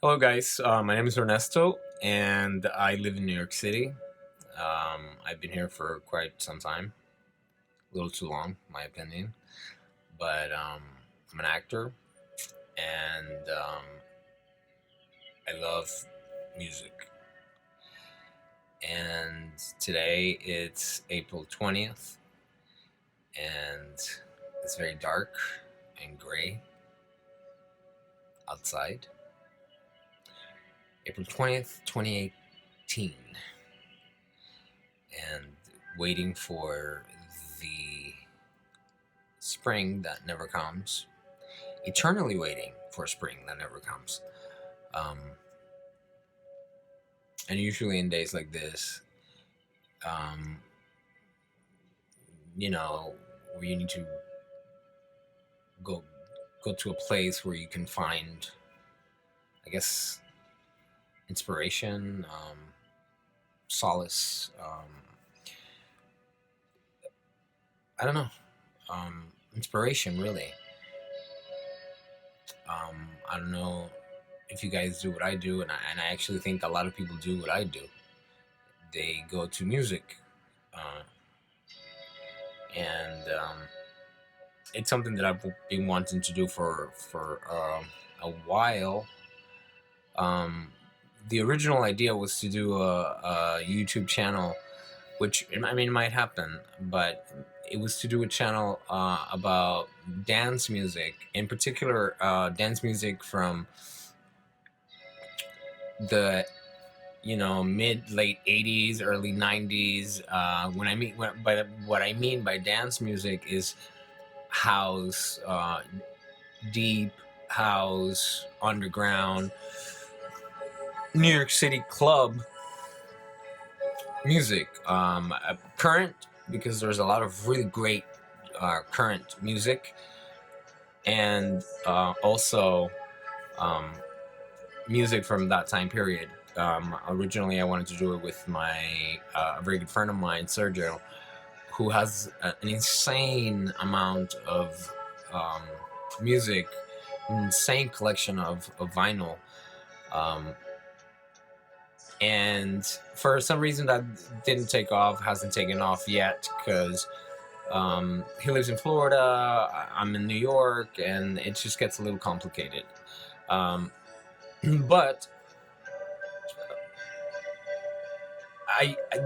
Hello, guys. My name is Ernesto, and I live in New York City. I've been here for quite some time, a little too long, in my opinion. But I'm an actor, and I love music. And today it's April 20th, and it's very dark and gray outside. April 20th, 2018. And waiting for the spring that never comes, eternally waiting for spring that never comes. Um, and usually in days like this, um, where you need to go go to a place where you can find, I guess, inspiration, solace. I don't know, inspiration really. I don't know if you guys do what I do, and I actually think a lot of people do what I do. They go to music, uh, and it's something that I've been wanting to do for a while. Um, the original idea was to do a YouTube channel, which I mean might happen, but it was to do a channel about dance music, in particular dance music from the mid late 80s, early 90s. What I mean by dance music is house, deep house, underground, New York City club music. Current, because there's a lot of really great current music, and also music from that time period. Originally, I wanted to do it with my a very good friend of mine, Sergio, who has an insane amount of music, an insane collection of vinyl. And for some reason that didn't take off, hasn't taken off yet, because he lives in Florida, I'm in New York, and it just gets a little complicated. But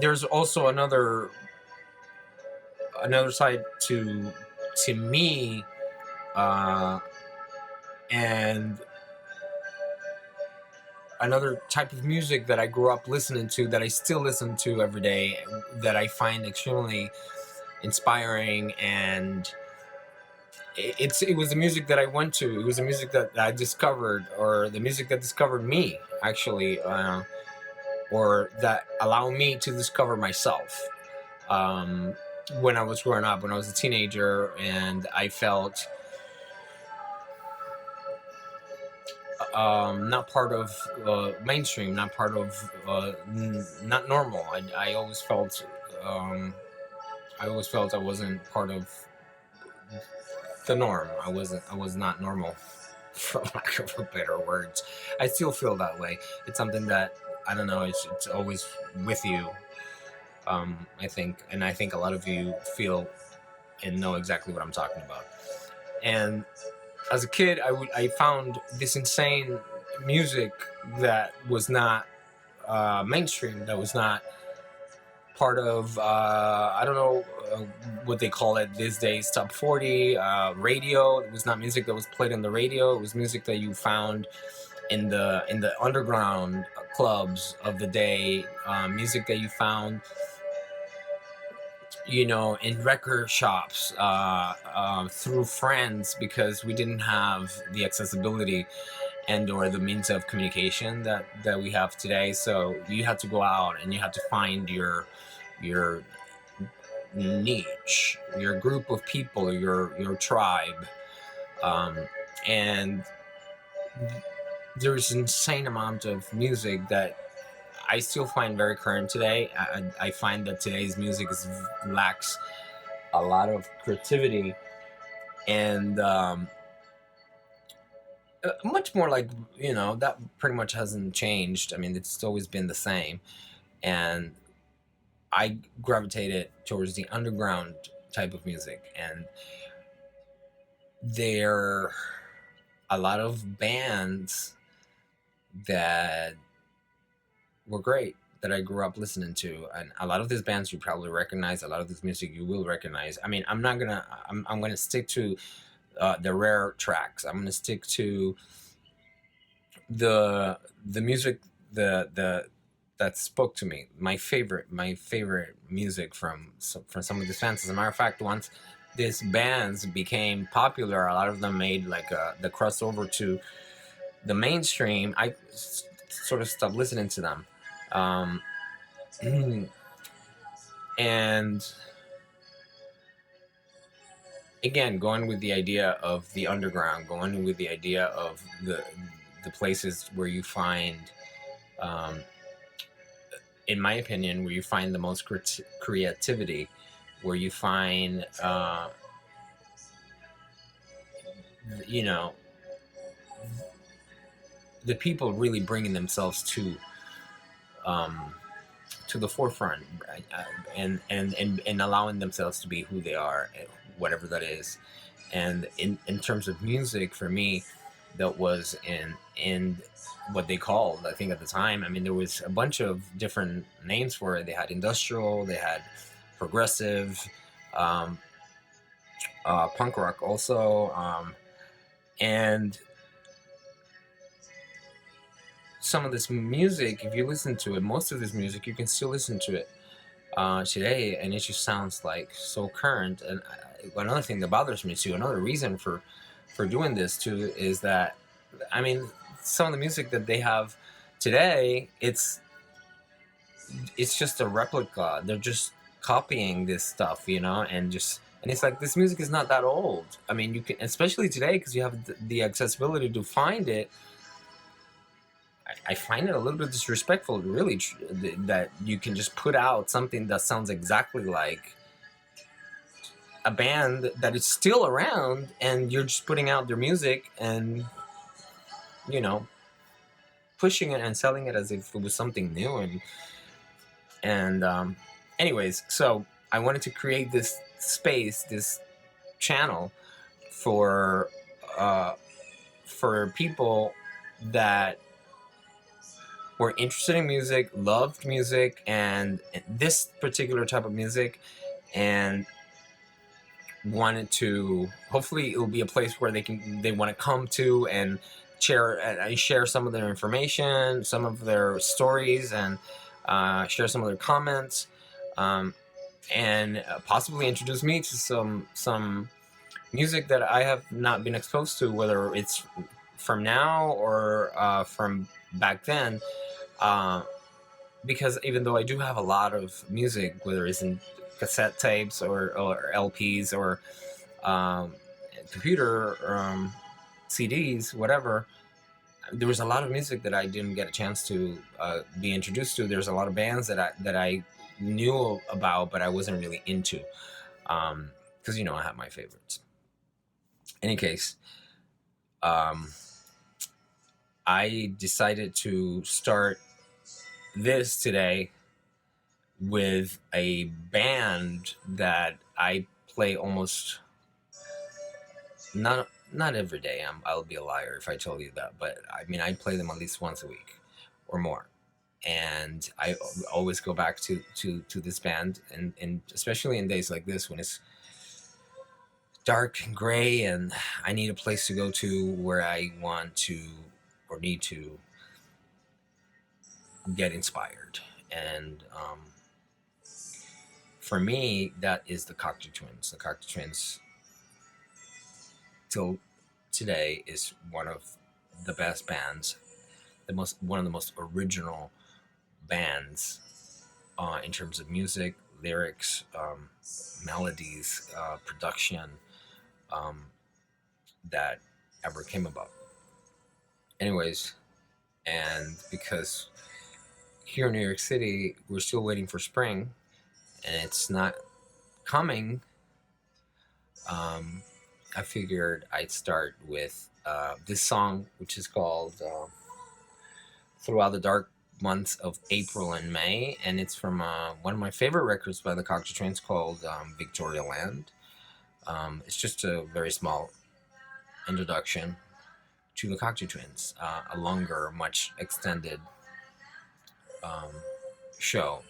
there's also another side to me, and another type of music that I grew up listening to, that I still listen to every day, that I find extremely inspiring. And it was the music that I went to. It was the music that I discovered, or the music that discovered me, actually, or that allowed me to discover myself. When I was growing up, when I was a teenager, and I felt not part of mainstream, not part of not normal. I always felt I wasn't part of the norm. I was not normal, for lack of a better words. I still feel that way. It's something that, I don't know, it's always with you. I think a lot of you feel and know exactly what I'm talking about. And as a kid, I found this insane music that was not mainstream, that was not part of I don't know what they call it these days, top 40 radio. It was not music that was played on the radio. It was music that you found in the underground clubs of the day, music that you found in record shops, through friends, because we didn't have the accessibility and or the means of communication that we have today. So you had to go out and you had to find your niche, your group of people, your tribe, and there's an insane amount of music that I still find very current today. I find that today's music lacks a lot of creativity, and Much more like, that pretty much hasn't changed. I mean, it's always been the same. And I gravitated towards the underground type of music. And there are a lot of bands that were great that I grew up listening to, and a lot of these bands you probably recognize. A lot of this music you will recognize. I mean, I'm gonna stick to the rare tracks. I'm gonna stick to the music the that spoke to me. My favorite music from some of these bands. As a matter of fact, once these bands became popular, a lot of them made like the crossover to the mainstream. Sort of stopped listening to them. Um, and again, going with the idea of the underground, going with the idea of the places where you find, um, in my opinion, where you find the most creativity, where you find, you know, the people really bringing themselves um, to the forefront, and allowing themselves to be who they are, whatever that is. And in terms of music, for me, that was in what they called, I think at the time, I mean, there was a bunch of different names for it. They had industrial, they had progressive, um, punk rock also, and some of this music, if you listen to it, most of this music, you can still listen to it today, and it just sounds like so current. And another thing that bothers me too, another reason for doing this too, is that, I mean, some of the music that they have today, it's just a replica. They're just copying this stuff, and it's like, this music is not that old. I mean, you can, especially today, because you have the accessibility to find it. I find it a little bit disrespectful, really, that you can just put out something that sounds exactly like a band that is still around, and you're just putting out their music and, you know pushing it and selling it as if it was something new. And anyways, so I wanted to create this space, this channel for uh, people that were interested in music, loved music, and this particular type of music, and wanted to, hopefully it will be a place where they want to come to and share some of their information, some of their stories, and share some of their comments, and possibly introduce me to some music that I have not been exposed to, whether it's from now or from back then. uh, because even though I do have a lot of music, whether it's in cassette tapes or LPs or um, computer, CDs, whatever, there was a lot of music that I didn't get a chance to be introduced to. There's a lot of bands that I knew about, but I wasn't really into, because I have my favorites. Any case, um, I decided to start this today with a band that I play almost not every day. I'll be a liar if I told you that, but I mean, I play them at least once a week or more, and I always go back to this band, and especially in days like this when it's dark and gray, and I need a place to go to where I want to or need to get inspired. And for me, that is the Cocteau Twins. The Cocteau Twins, till today, is one of the best bands, one of the most original bands in terms of music, lyrics, melodies, production, um, that ever came about. Anyways, and because here in New York City, we're still waiting for spring, and it's not coming, I figured I'd start with this song, which is called Throughout the Dark Months of April and May, and it's from one of my favorite records by the Cocteau Twins called Victoria Land. It's just a very small introduction to the Cocteau Twins. A longer, much extended um, show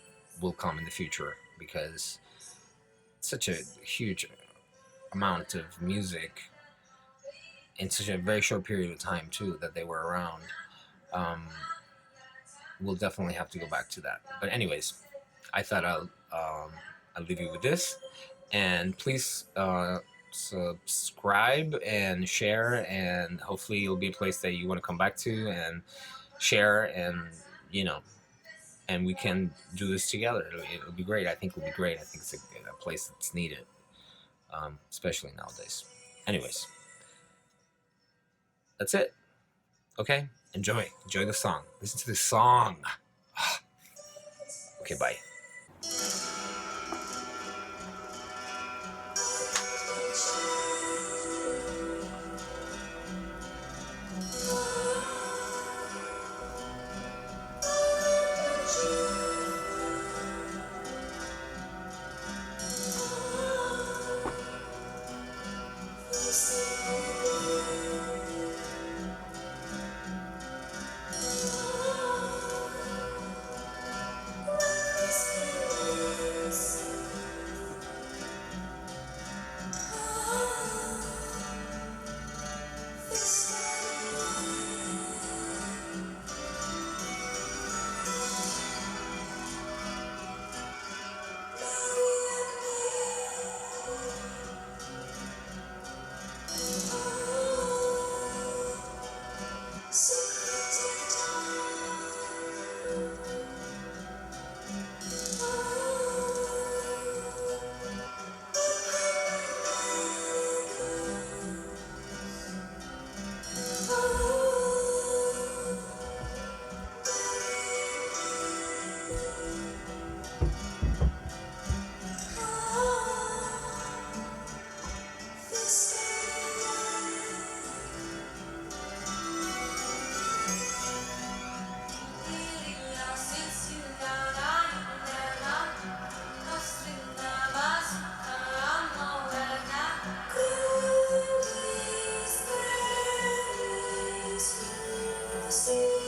will come in the future because it's such a huge amount of music in such a very short period of time too that they were around. Um, we'll definitely have to go back to that. But anyways, I thought I'll leave you with this, and please subscribe and share, and hopefully it'll be a place that you want to come back to and share, and you know, and we can do this together. It'll be great. I think it'll be great. I think it's a place that's needed, especially nowadays. Anyways, that's it. Okay, enjoy the song. Listen to the song. Okay, bye. See